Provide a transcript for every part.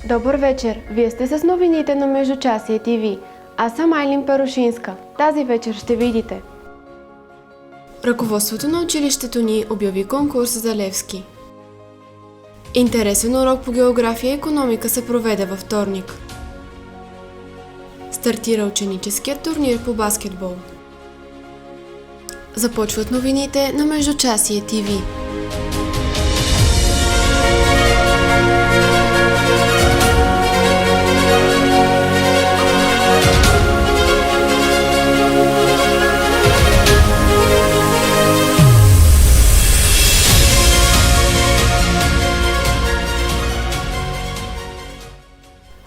Добър вечер! Вие сте с новините на Междучасие ТВ. Аз съм Айлин Перушинска. Тази вечер ще видите: ръководството на училището ни обяви конкурс за Левски. Интересен урок по география и икономика се проведе във вторник. Стартира ученическият турнир по баскетбол. Започват новините на Междучасие ТВ.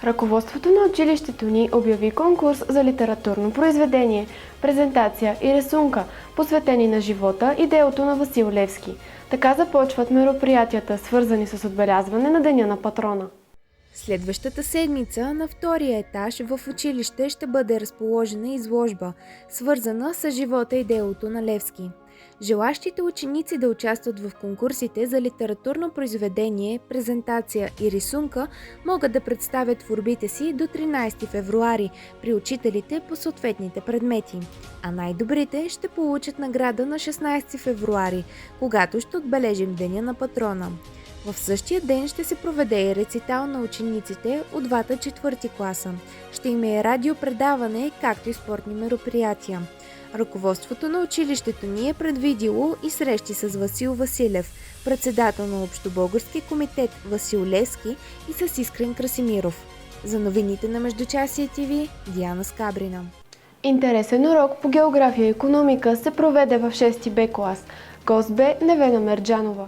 Ръководството на училището ни обяви конкурс за литературно произведение, презентация и рисунка, посветени на живота и делото на Васил Левски. Така започват мероприятията, свързани с отбелязване на Деня на патрона. Следващата седмица на втория етаж в училище ще бъде разположена изложба, свързана с живота и делото на Левски. Желащите ученици да участват в конкурсите за литературно произведение, презентация и рисунка могат да представят творбите си до 13 февруари при учителите по съответните предмети, а най-добрите ще получат награда на 16 февруари, когато ще отбележим Деня на патрона. В същия ден ще се проведе и рецитал на учениците от двата четвърти класа. Ще има и радиопредаване, както и спортни мероприятия. Ръководството на училището ни е предвидило и срещи с Васил Василев, председател на Общобългарски комитет Васил Левски, и с Искрен Красимиров. За новините на Междучасие ТВ, Диана Скабрина. Интересен урок по география и икономика се проведе в 6 Б клас. Гост бе Невена Мерджанова.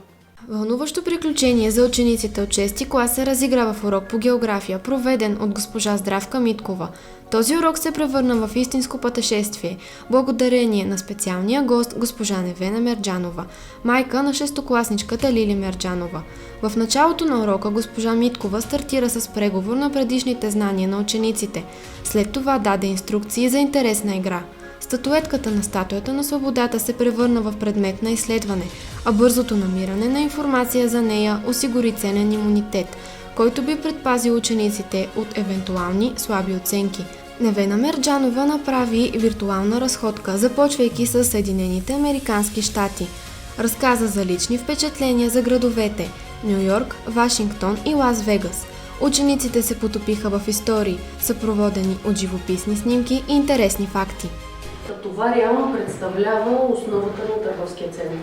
Вълнуващо приключение за учениците от 6 клас се разигра в урок по география, проведен от госпожа Здравка Миткова. Този урок се превърна в истинско пътешествие, благодарение на специалния гост госпожа Невена Мерджанова, майка на шестокласничката Лили Мерджанова. В началото на урока госпожа Миткова стартира с преговор на предишните знания на учениците. След това даде инструкции за интересна игра. Статуетката на статуята на свободата се превърна в предмет на изследване, а бързото намиране на информация за нея осигури ценен имунитет, който би предпазил учениците от евентуални слаби оценки. Невена Мерджанова направи виртуална разходка, започвайки с Съединените американски щати. Разказа за лични впечатления за градовете Ню Йорк, Вашингтон и Лас Вегас. Учениците се потопиха в истории, съпроводени от живописни снимки и интересни факти. Това реално представлява основата на търговския център.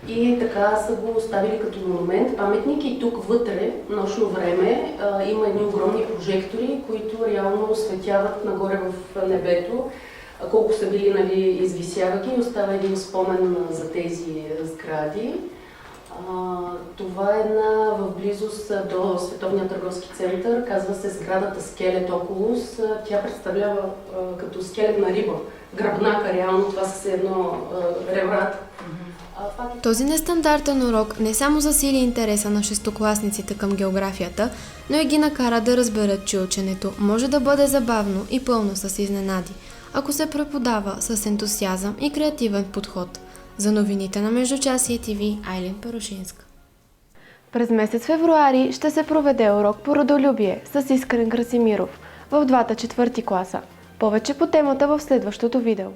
И така са го оставили като монумент, паметник, и тук вътре, нощно време, има едни огромни прожектори, които реално осветяват нагоре в небето. Колко са били, извисява ги и остава един спомен за тези сгради. Това е в близост до Световния търговски център, казва се сградата Скелет Окулус. Тя представлява като скелетна риба, гръбнака реално, това са едно ребрата. Този нестандартен урок не само засили интереса на шестокласниците към географията, но и ги накара да разберат, че ученето може да бъде забавно и пълно с изненади, ако се преподава с ентусиазъм и креативен подход. За новините на Междучасие ТВ, Айлин Перушинска. През месец февруари ще се проведе урок по родолюбие с Искрен Красимиров в двата четвърти класа. Повече по темата в следващото видео.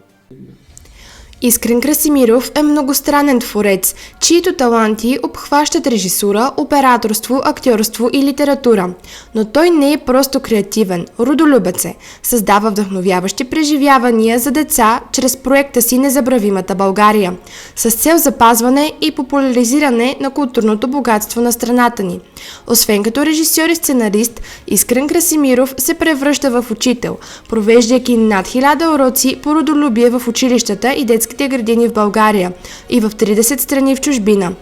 Искрен Красимиров е многостранен творец, чието таланти обхващат режисура, операторство, актьорство и литература. Но той не е просто креативен, родолюбец е. Създава вдъхновяващи преживявания за деца чрез проекта си Незабравимата България, с цел запазване и популяризиране на културното богатство на страната ни. Освен като режисьор и сценарист, Искрен Красимиров се превръща в учител, провеждайки над 1000 уроци по родолюбие в училищата и детските градини в България и в 30 страни в чужбина.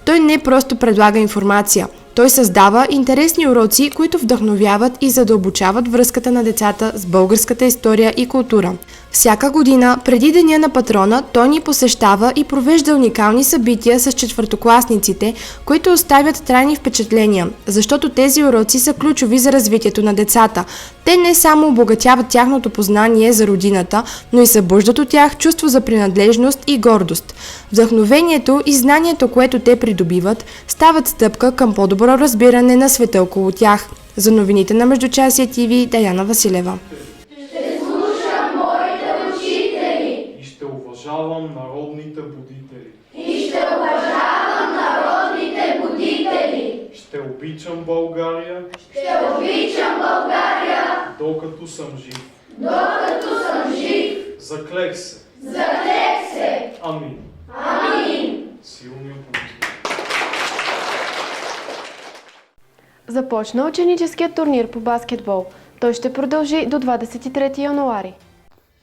Той не просто предлага информация, той създава интересни уроци, които вдъхновяват и задълбочават връзката на децата с българската история и култура. Всяка година, преди Деня на патрона, той ни посещава и провежда уникални събития с четвъртокласниците, които оставят трайни впечатления, защото тези уроци са ключови за развитието на децата. Те не само обогатяват тяхното познание за родината, но и събуждат от тях чувство за принадлежност и гордост. Вдъхновението и знанието, което те придобиват, стават стъпка към по-добро разбиране на света около тях. За новините на Междучасие ТВ, Даяна Василева. И ще уважавам народните будители. Ще обичам България. Докато съм жив. Заклех се. Амин. Силни аплодисменти. Започна ученическият турнир по баскетбол. Той ще продължи до 23 януари.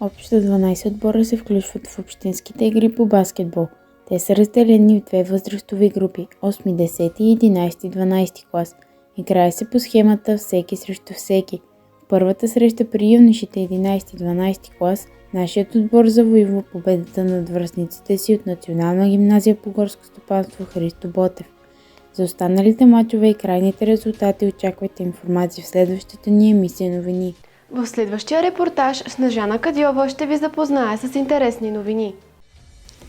Общо 12 отбора се включват в общинските игри по баскетбол. Те са разделени в две възрастови групи – 8, 10 и 11, 12 клас. Играе се по схемата всеки срещу всеки. В първата среща при юношите 11-12 клас нашият отбор завоюва победата над връстниците си от Национална гимназия по горско стопанство Христо Ботев. За останалите мачове и крайните резултати очаквайте информация в следващата ни емисия новини. В следващия репортаж Снежана Кадиова ще ви запознае с интересни новини.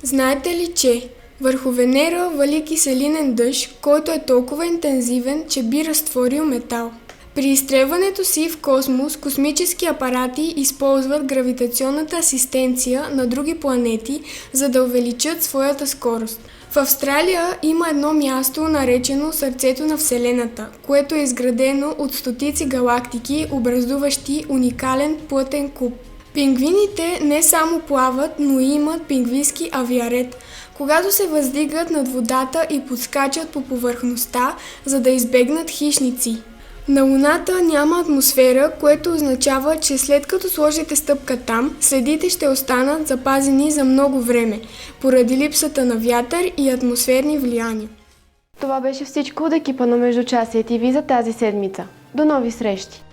Знаете ли, че върху Венера вали киселинен дъжд, който е толкова интензивен, че би разтворил метал? При изстрелването си в космос, космически апарати използват гравитационната асистенция на други планети, за да увеличат своята скорост. В Австралия има едно място, наречено Сърцето на Вселената, което е изградено от стотици галактики, образуващи уникален плътен куб. Пингвините не само плават, но и имат пингвински авиарет, когато се въздигат над водата и подскачат по повърхността, за да избегнат хищници. На Луната няма атмосфера, което означава, че след като сложите стъпка там, следите ще останат запазени за много време, поради липсата на вятър и атмосферни влияния. Това беше всичко от екипа на Междучасие ТВ за тази седмица. До нови срещи!